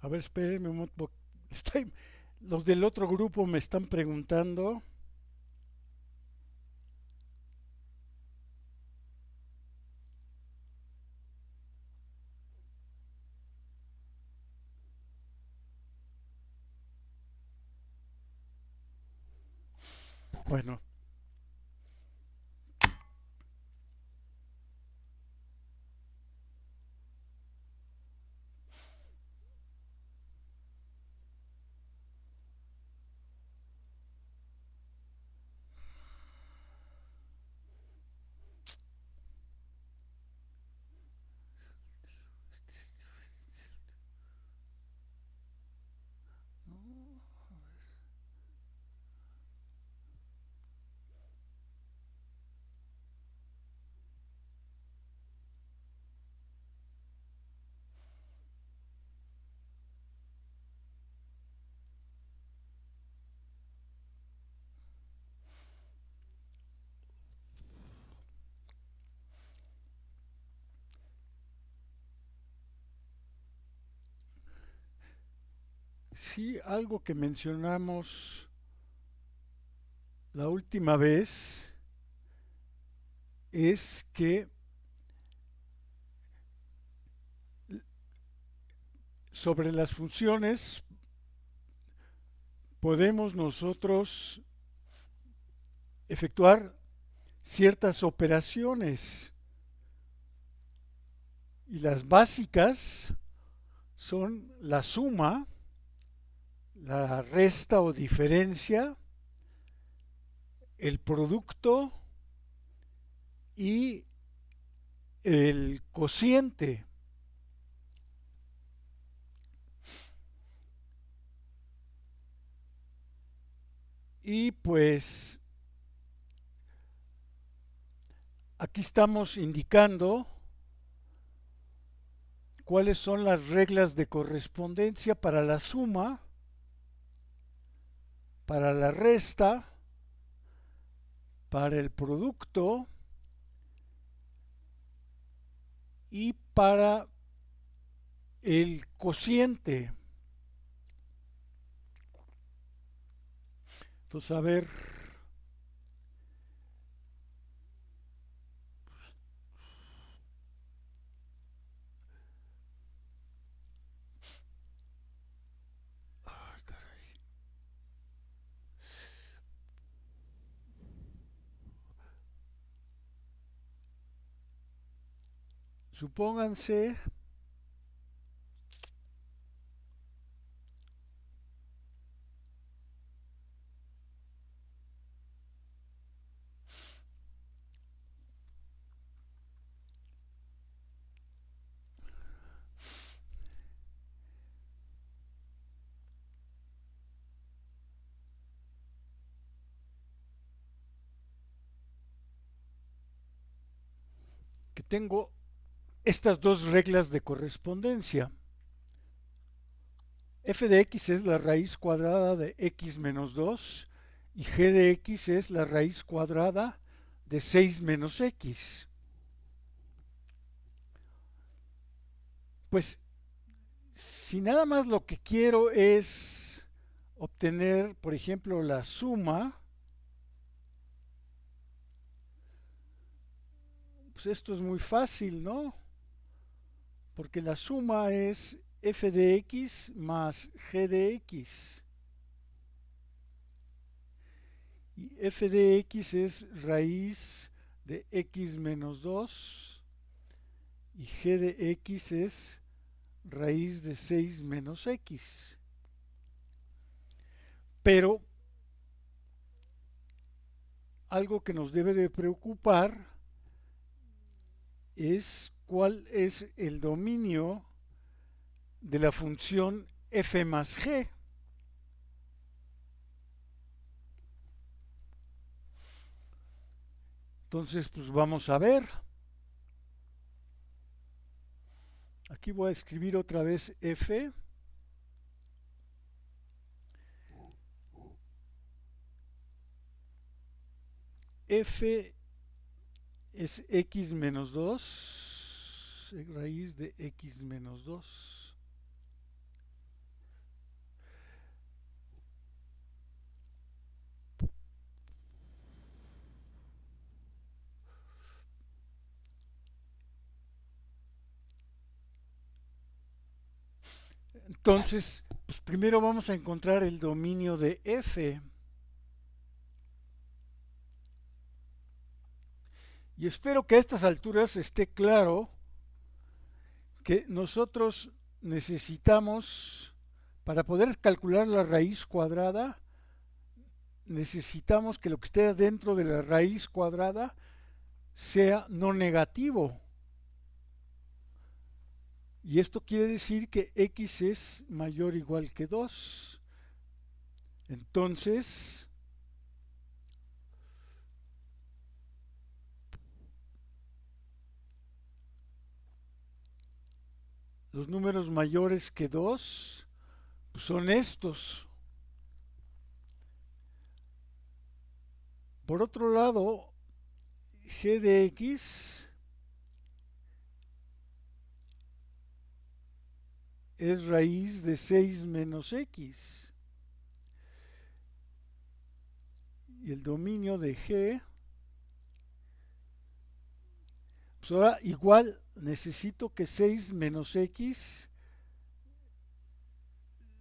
A ver, espérenme un momento. Los del otro grupo me están preguntando. Bueno, sí, algo que mencionamos la última vez es que sobre las funciones podemos nosotros efectuar ciertas operaciones y las básicas son la suma, la resta o diferencia, el producto y el cociente. Y pues aquí estamos indicando cuáles son las reglas de correspondencia para la suma, para la resta, para el producto y para el cociente. Entonces, a ver, supónganse que tengo estas dos reglas de correspondencia. F de x es la raíz cuadrada de x menos 2 y g de x es la raíz cuadrada de 6 menos x. Pues si nada más lo que quiero es obtener, por ejemplo, la suma, pues esto es muy fácil, ¿no? Porque la suma es f de x más g de x. Y f de x es raíz de x menos 2 y g de x es raíz de 6 menos x. Pero algo que nos debe de preocupar es cuál es el dominio de la función f más g. Entonces, pues vamos a ver. Aquí voy a escribir otra vez f. F es x menos 2, raíz de x menos 2. Entonces, pues primero vamos a encontrar el dominio de f. Y espero que a estas alturas esté claro que nosotros necesitamos, para poder calcular la raíz cuadrada, necesitamos que lo que esté dentro de la raíz cuadrada sea no negativo. Y esto quiere decir que x es mayor o igual que 2. Entonces, los números mayores que 2 pues son estos. Por otro lado, g de x es raíz de 6 menos x. Y el dominio de g, pues ahora igual necesito que 6 menos x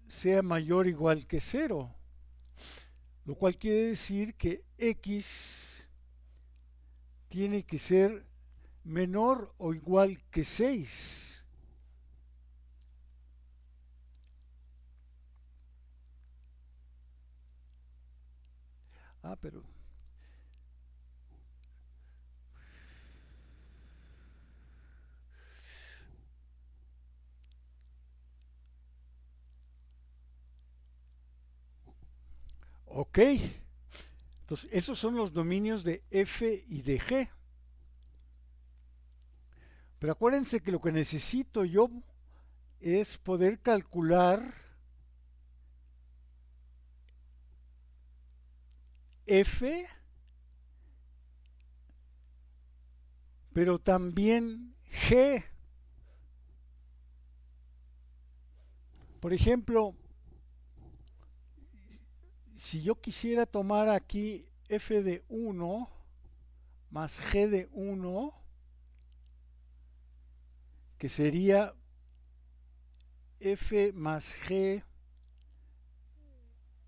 sea mayor o igual que 0. Lo cual quiere decir que x tiene que ser menor o igual que 6. Pero ok. Entonces, esos son los dominios de f y de g. Pero acuérdense que lo que necesito yo es poder calcular f, pero también g. Por ejemplo, si yo quisiera tomar aquí f de 1 más g de 1, que sería f más g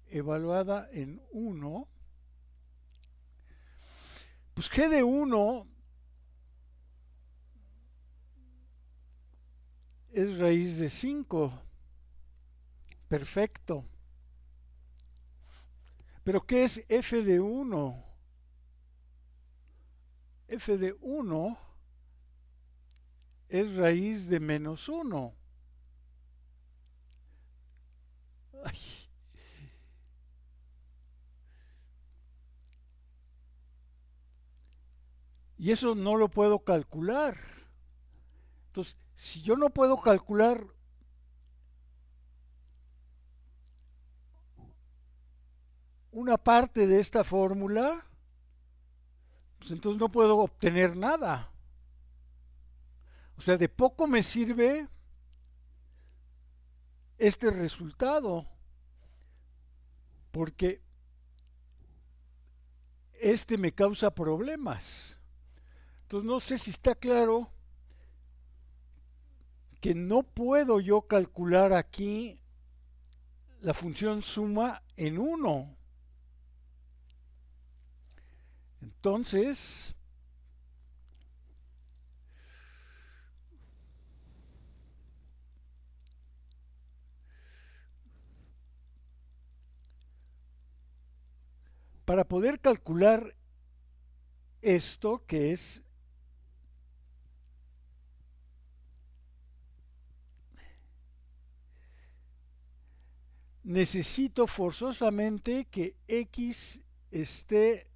evaluada en 1, pues g de 1 es raíz de 5. Perfecto. Pero ¿qué es f de 1? F de 1 es raíz de menos 1. Ay. Y eso no lo puedo calcular. Entonces, si yo no puedo calcular una parte de esta fórmula, pues entonces no puedo obtener nada. O sea, de poco me sirve este resultado, porque este me causa problemas. Entonces no sé si está claro que no puedo yo calcular aquí la función suma en 1. Entonces, para poder calcular esto, que es necesito forzosamente que x esté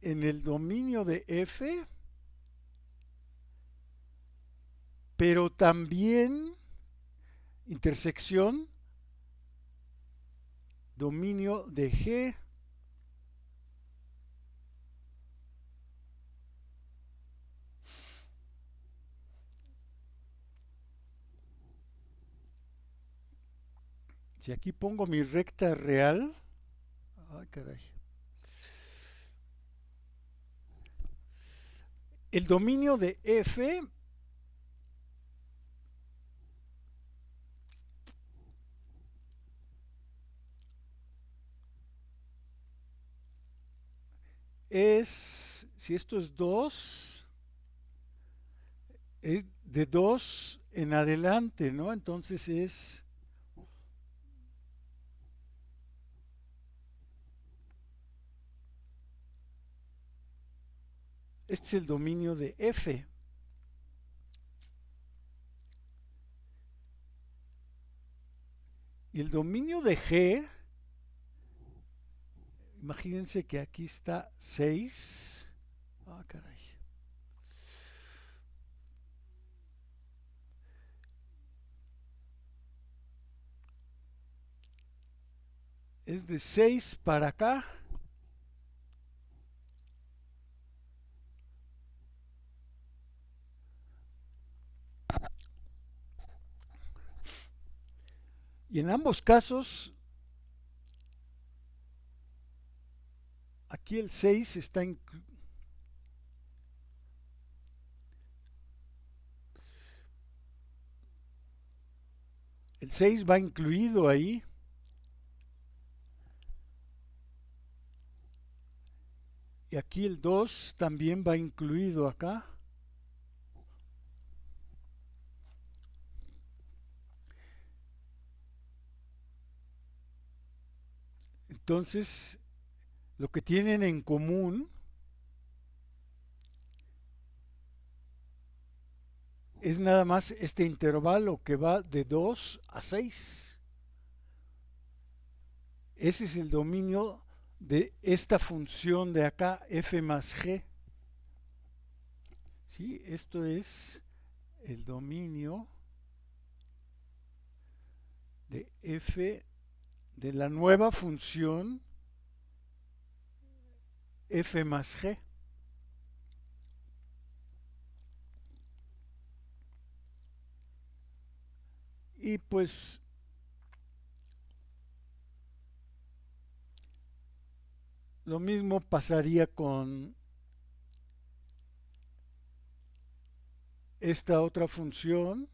en el dominio de f, pero también intersección dominio de g. Si aquí pongo mi recta real, ay caray, el dominio de f es, si esto es 2, es de 2 en adelante, ¿no? Entonces este es el dominio de F. Y el dominio de G, imagínense que aquí está 6. Ah, caray. Es de 6 para acá. Y en ambos casos, aquí el 6 está el 6 va incluido ahí. Y aquí el 2 también va incluido acá. Entonces, lo que tienen en común es nada más este intervalo que va de 2 a 6. Ese es el dominio de esta función de acá, f más g. ¿Sí? Esto es el dominio de f de la nueva función f más g. Y pues lo mismo pasaría con esta otra función.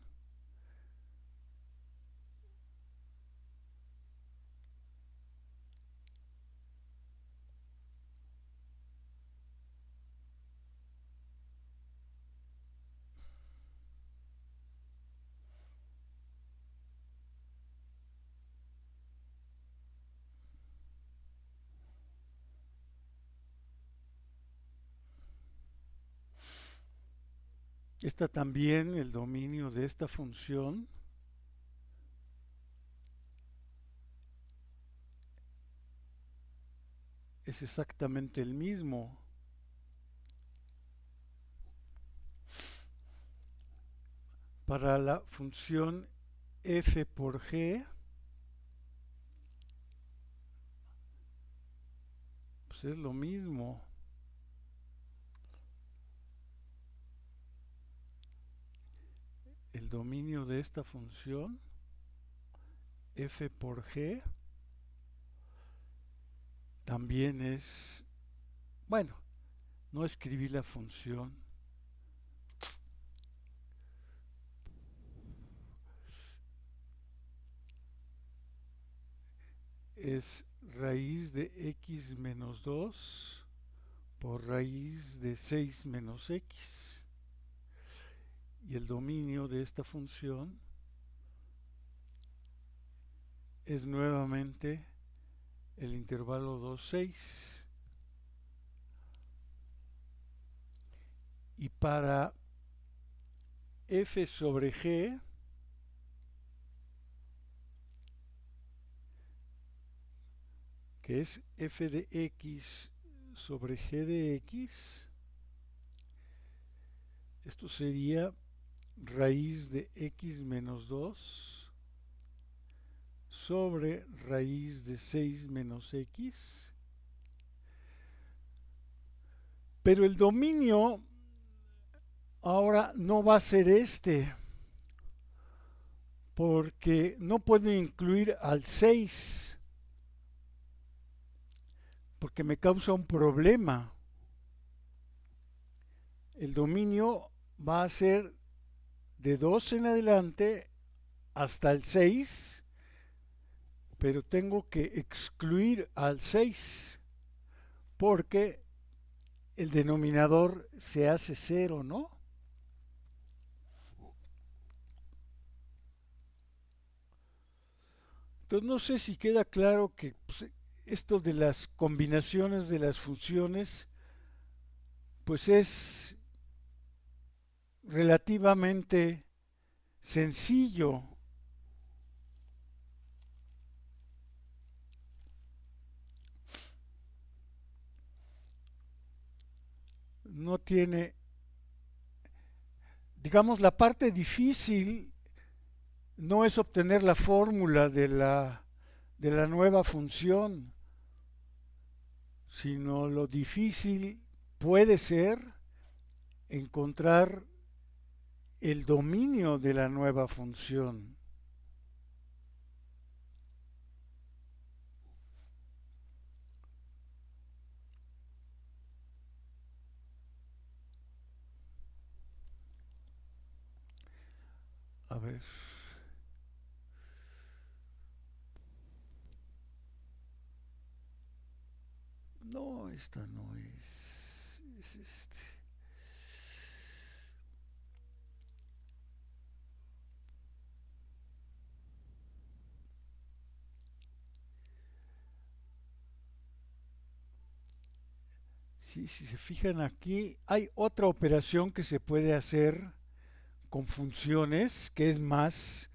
Esta también, el dominio de esta función es exactamente el mismo. Para la función f por g, pues es lo mismo. El dominio de esta función f por g también es, bueno, no escribí la función. Es raíz de x menos 2 por raíz de 6 menos x. Y el dominio de esta función es nuevamente el intervalo 2, 6. Y para f sobre g, que es f de x sobre g de x, esto sería raíz de x menos 2 sobre raíz de 6 menos x. Pero el dominio ahora no va a ser este, porque no puedo incluir al 6, porque me causa un problema. El dominio va a ser de 2 en adelante hasta el 6, pero tengo que excluir al 6, porque el denominador se hace cero, ¿no? Entonces no sé si queda claro que pues, esto de las combinaciones de las funciones pues es relativamente sencillo. No tiene, digamos, la parte difícil no es obtener la fórmula de la nueva función, sino lo difícil puede ser encontrar el dominio de la nueva función. A ver. No, esta no es. Es este. Sí, si se fijan aquí, hay otra operación que se puede hacer con funciones que es más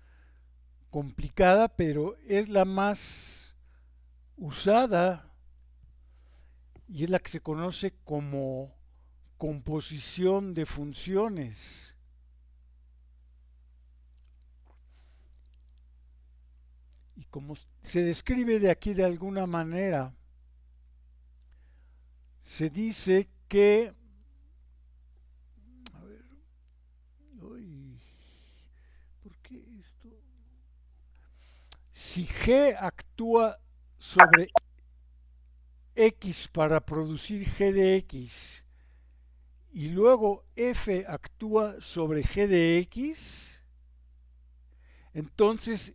complicada, pero es la más usada y es la que se conoce como composición de funciones. Y como se describe de aquí de alguna manera, se dice que, a ver, uy, ¿por qué esto? Si G actúa sobre X para producir G de X y luego F actúa sobre G de X, entonces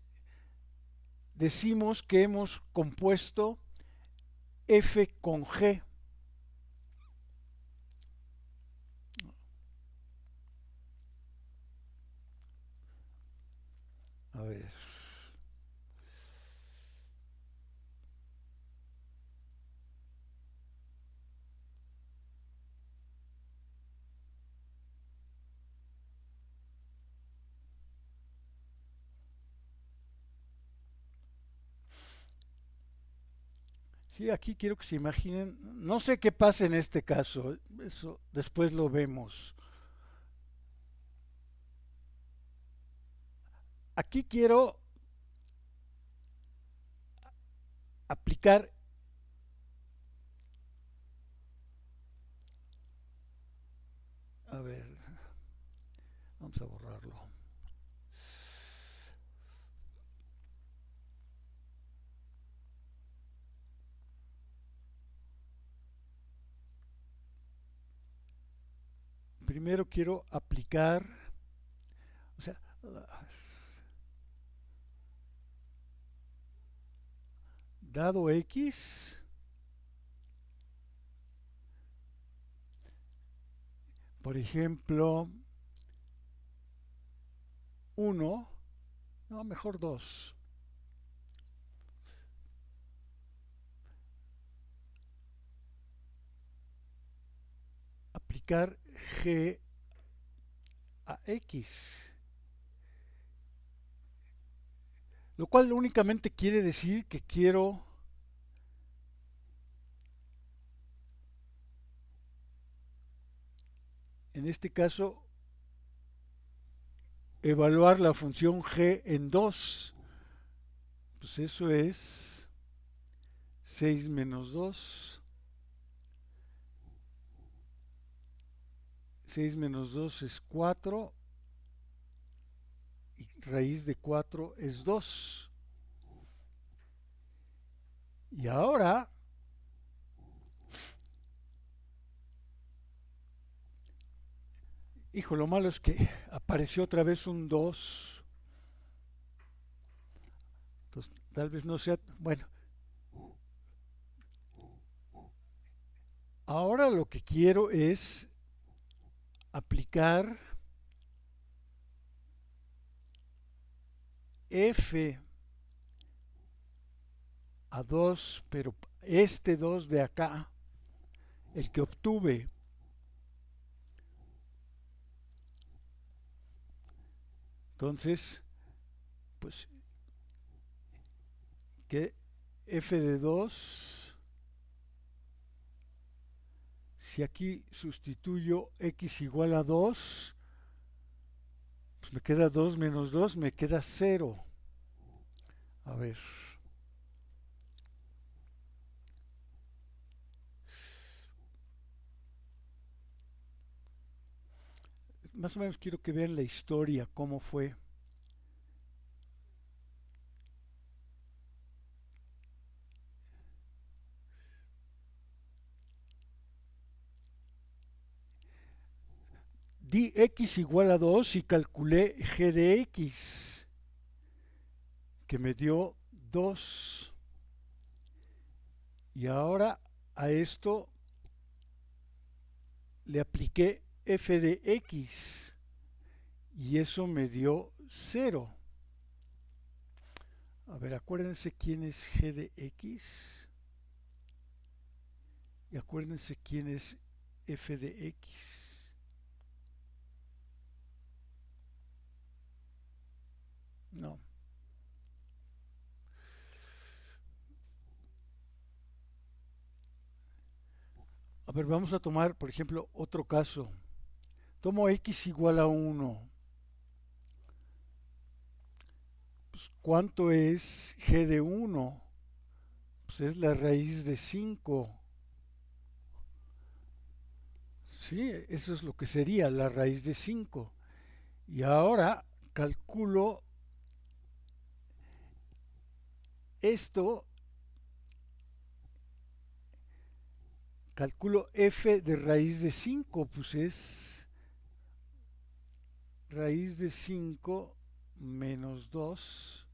decimos que hemos compuesto F con G. A ver. Sí, aquí quiero que se imaginen, no sé qué pasa en este caso, eso después lo vemos. Aquí quiero aplicar, a ver, vamos a borrarlo. Primero quiero aplicar, o sea, dado X, por ejemplo, 1, no, mejor 2. Aplicar G a X. Lo cual únicamente quiere decir que quiero en este caso evaluar la función G en 2. Pues eso es 6 menos 2. 6 menos 2 es 4 y raíz de 4 es 2. Y ahora hijo, lo malo es que apareció otra vez un 2. Entonces, tal vez no sea, bueno, Ahora lo que quiero es aplicar f a 2, pero este 2 de acá, el que obtuve, entonces, pues, que f de 2, si aquí sustituyo x igual a 2, pues me queda 2 menos 2, me queda 0. A ver. Más o menos quiero que vean la historia, cómo fue. Di x igual a 2 y calculé g de x, que me dio 2. Y ahora a esto le apliqué f de x y eso me dio 0. A ver, acuérdense quién es g de x y acuérdense quién es f de x. No. A ver, vamos a tomar, por ejemplo, otro caso. Tomo x igual a 1. Pues, ¿cuánto es g de 1? Pues es la raíz de 5. Sí, eso es lo que sería la raíz de 5. Y ahora calculo esto, calculo f de raíz de 5, pues es raíz de 5 menos 2.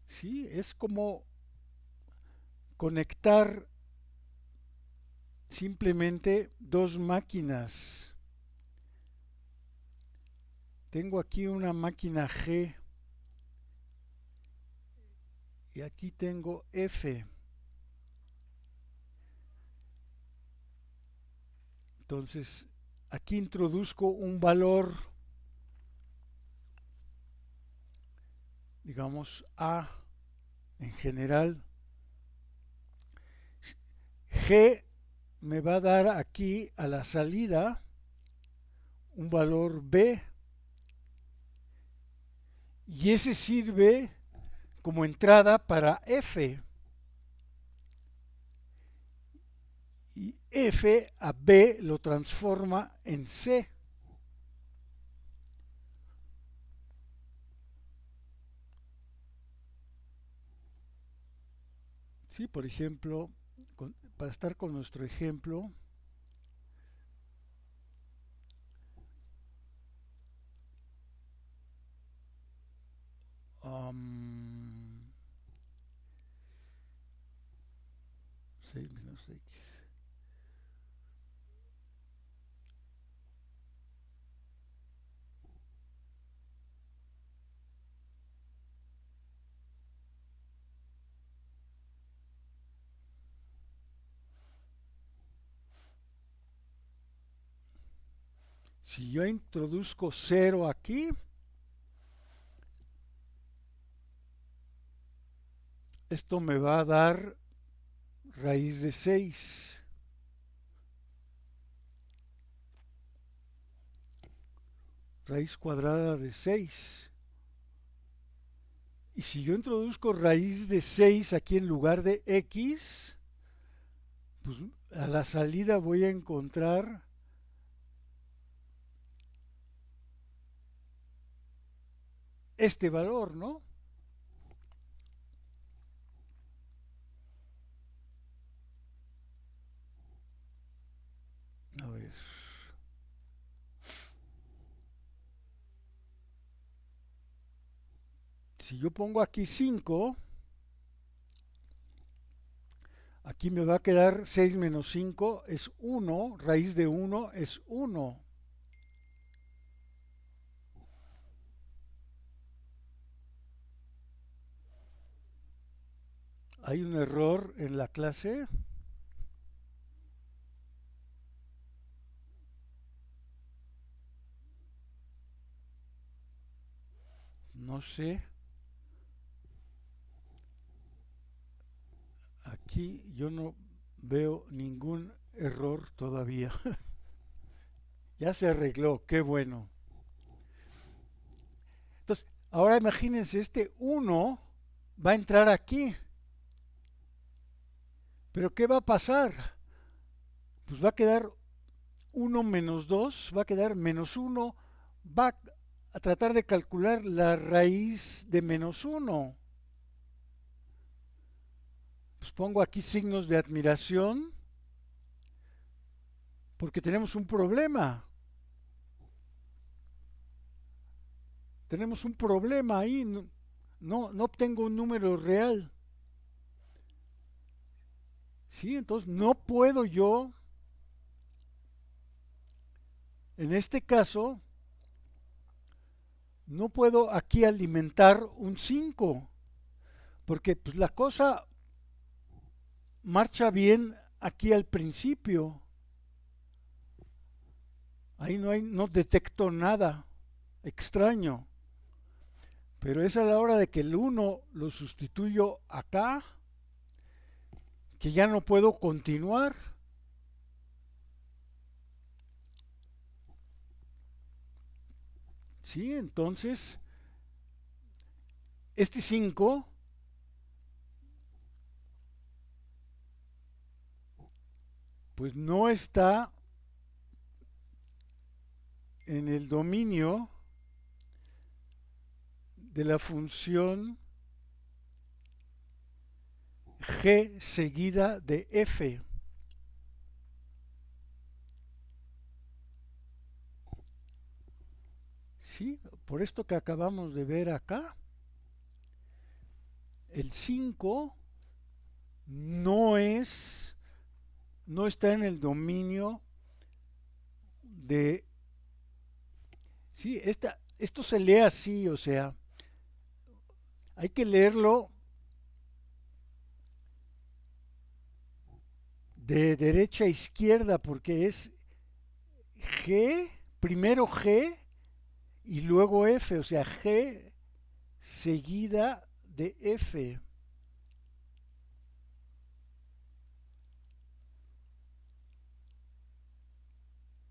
Sí, es como conectar simplemente dos máquinas. Tengo aquí una máquina G y aquí tengo F. Entonces, aquí introduzco un valor, digamos A en general. G me va a dar aquí a la salida un valor B y ese sirve como entrada para F. Y F a B lo transforma en C. Sí, por ejemplo, para estar con nuestro ejemplo, um, 6 menos X. Si yo introduzco 0 aquí, esto me va a dar raíz de 6. Raíz cuadrada de 6. Y si yo introduzco raíz de 6 aquí en lugar de x, pues a la salida voy a encontrar este valor, ¿no? A ver. Si yo pongo aquí 5, aquí me va a quedar 6 menos 5 es 1, raíz de 1 es 1. ¿Hay un error en la clase? No sé. Aquí yo no veo ningún error todavía. Ya se arregló, qué bueno. Entonces, ahora imagínense, este 1 va a entrar aquí. Pero ¿qué va a pasar? Pues va a quedar 1 menos 2, va a quedar menos 1, va a tratar de calcular la raíz de menos 1. Pues pongo aquí signos de admiración porque tenemos un problema. Tenemos un problema ahí, no obtengo un número real. Sí, entonces no puedo yo, en este caso, no puedo aquí alimentar un 5, porque pues la cosa marcha bien aquí al principio. Ahí no detecto nada extraño. Pero es a la hora de que el 1 lo sustituyo acá, que ya no puedo continuar. Sí, entonces, este 5 pues no está en el dominio de la función g seguida de f. Sí, por esto que acabamos de ver acá, el 5 no es, no está en el dominio de, sí, esto se lee así, o sea, hay que leerlo de derecha a izquierda porque es G, primero G y luego F, o sea, G seguida de F.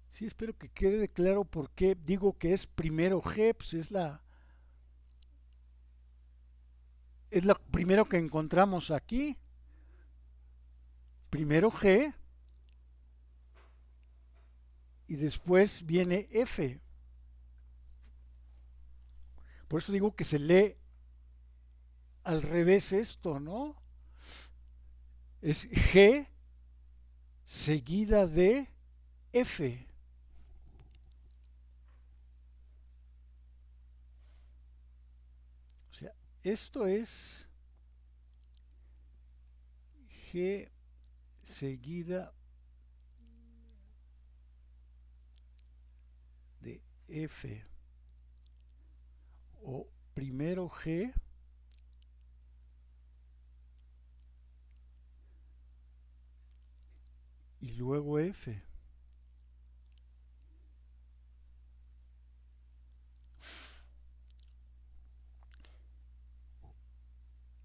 Sí, espero que quede claro por qué digo que es primero G, pues es lo primero que encontramos aquí. Primero G y después viene F. Por eso digo que se lee al revés esto, ¿no? Es G seguida de F. O sea, esto es G seguida de F. O primero G y luego F.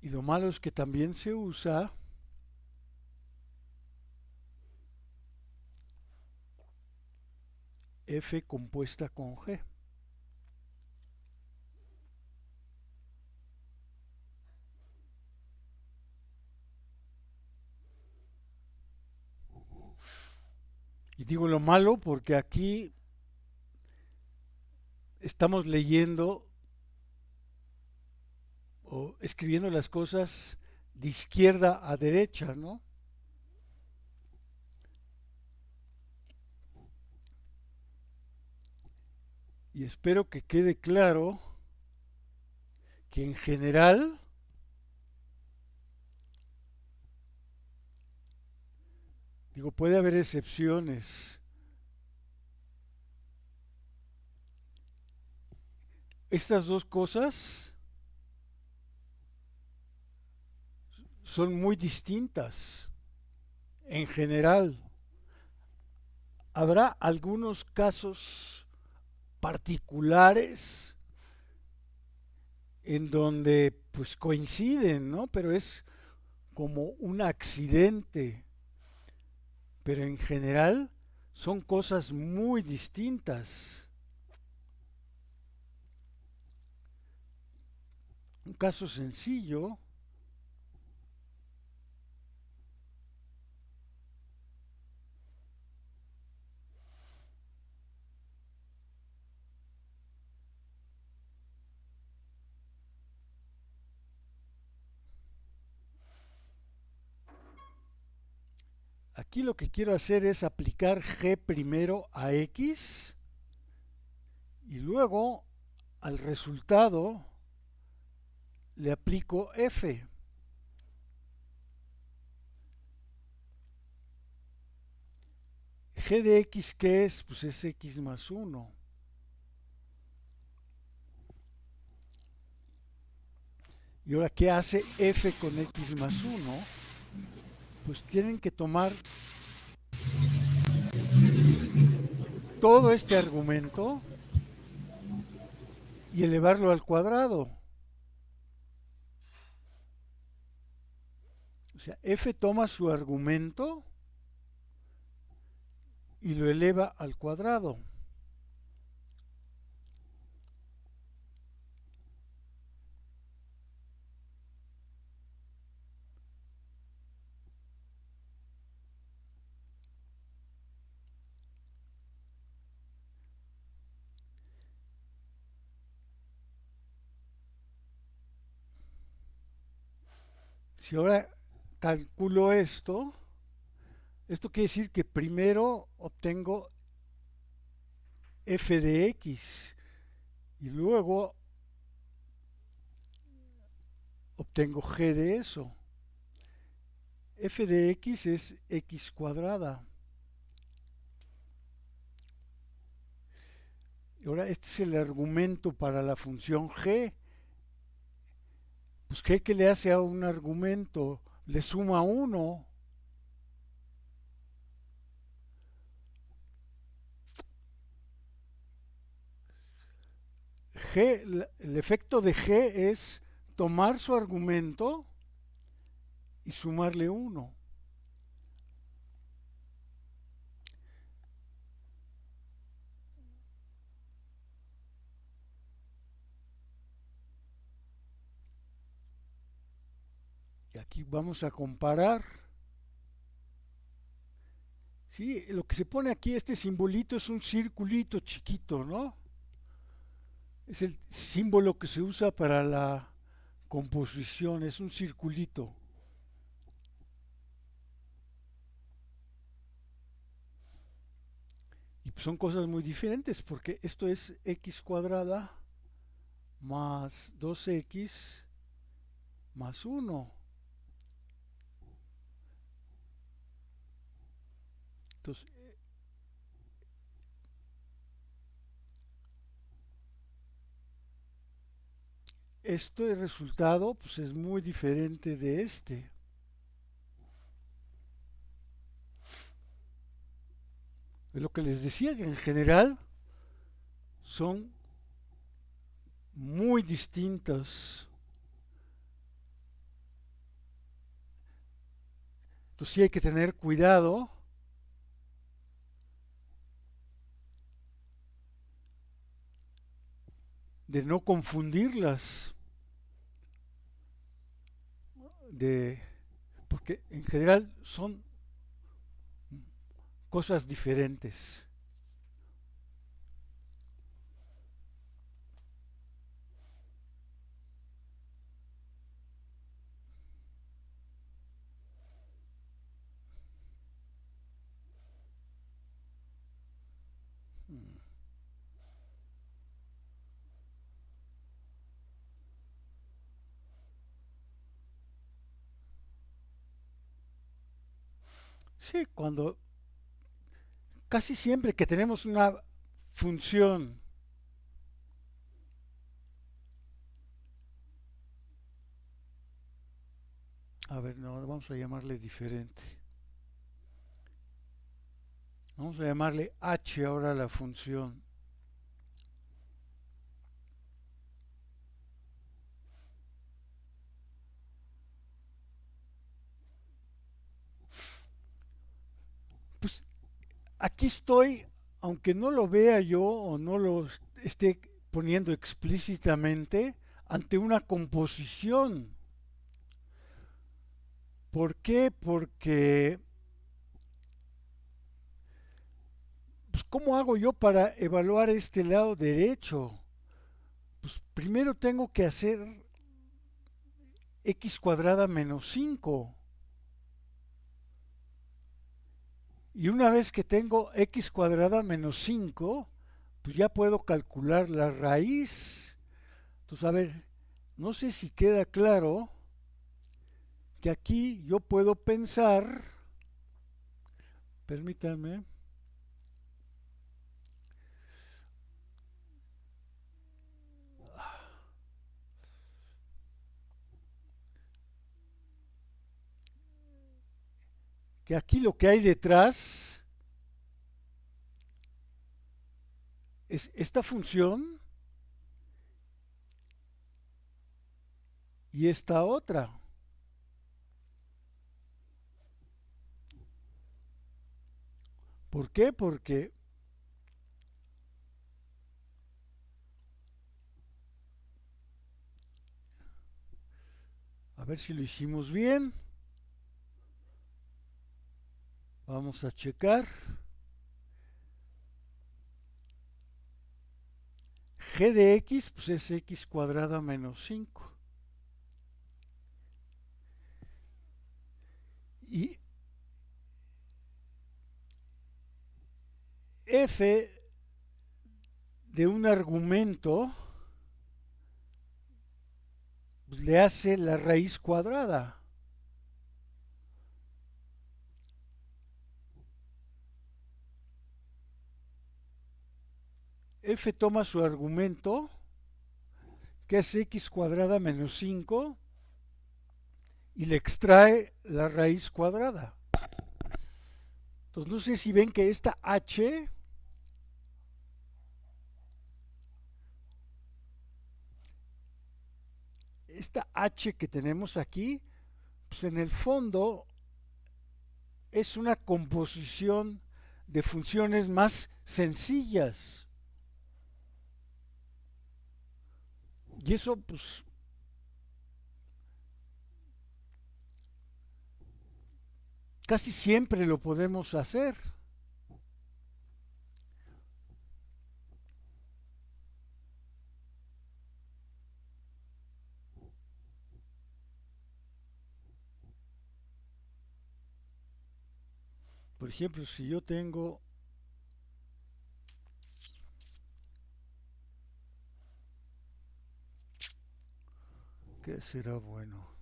Y lo malo es que también se usa F compuesta con G. Y digo lo malo porque aquí estamos leyendo o escribiendo las cosas de izquierda a derecha, ¿no? Y espero que quede claro que en general Digo, puede haber excepciones. Estas dos cosas son muy distintas en general. Habrá algunos casos particulares en donde pues coinciden, ¿no? Pero es como un accidente. Pero en general son cosas muy distintas. Un caso sencillo, aquí lo que quiero hacer es aplicar g primero a x y luego al resultado le aplico f. G de x, ¿qué es? Pues es x más 1. Y ahora, ¿qué hace f con x más 1? Pues tienen que tomar todo este argumento y elevarlo al cuadrado. O sea, f toma su argumento y lo eleva al cuadrado. Si ahora calculo esto quiere decir que primero obtengo f de x y luego obtengo g de eso. F de x es x cuadrada. Y ahora este es el argumento para la función g. Pues g que le hace a un argumento, le suma 1. El efecto de g es tomar su argumento y sumarle 1. Y aquí vamos a comparar. Sí, lo que se pone aquí, este simbolito es un circulito chiquito, ¿no? Es el símbolo que se usa para la composición, es un circulito. Y son cosas muy diferentes porque esto es x cuadrada más 2x más 1. Entonces, este resultado pues, es muy diferente de este. Es lo que les decía, que en general son muy distintas. Entonces sí hay que tener cuidado de no confundirlas, porque en general son cosas diferentes. Sí, cuando casi siempre que tenemos una función, a ver, no, vamos a llamarle diferente. Vamos a llamarle h ahora a la función. Pues aquí estoy, aunque no lo vea yo o no lo esté poniendo explícitamente, ante una composición. ¿Por qué? Porque, pues, ¿cómo hago yo para evaluar este lado derecho? Pues primero tengo que hacer x cuadrada menos 5. Y una vez que tengo x cuadrada menos 5, pues ya puedo calcular la raíz. Entonces, a ver, no sé si queda claro que aquí yo puedo pensar, permítanme, que aquí lo que hay detrás es esta función y esta otra. ¿Por qué? Porque, a ver si lo hicimos bien. Vamos a checar. G de x pues es x cuadrada menos 5. Y f de un argumento pues, le hace la raíz cuadrada. F toma su argumento, que es x cuadrada menos 5, y le extrae la raíz cuadrada. Entonces no sé si ven que esta h que tenemos aquí, pues en el fondo es una composición de funciones más sencillas. Y eso, pues, casi siempre lo podemos hacer. Por ejemplo, si yo tengo ¿qué será bueno?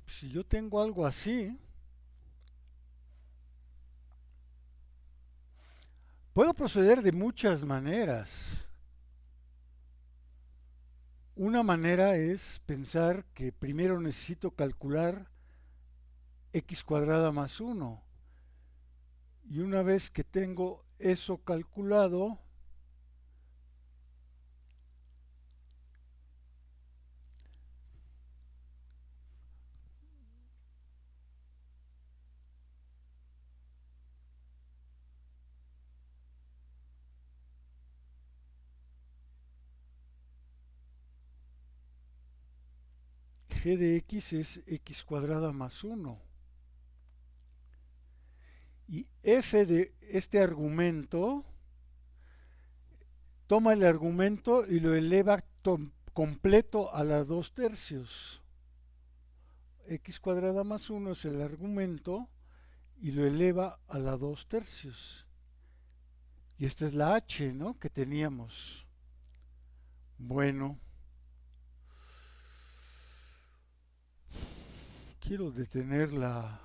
Si yo tengo algo así, puedo proceder de muchas maneras. Una manera es pensar que primero necesito calcular x cuadrada más 1. Y una vez que tengo eso calculado, g de x es x cuadrada más 1. Y f de este argumento, toma el argumento y lo eleva completo a la 2/3. X cuadrada más 1 es el argumento y lo eleva a la 2/3. Y esta es la h, ¿no?, que teníamos. Bueno, quiero detener la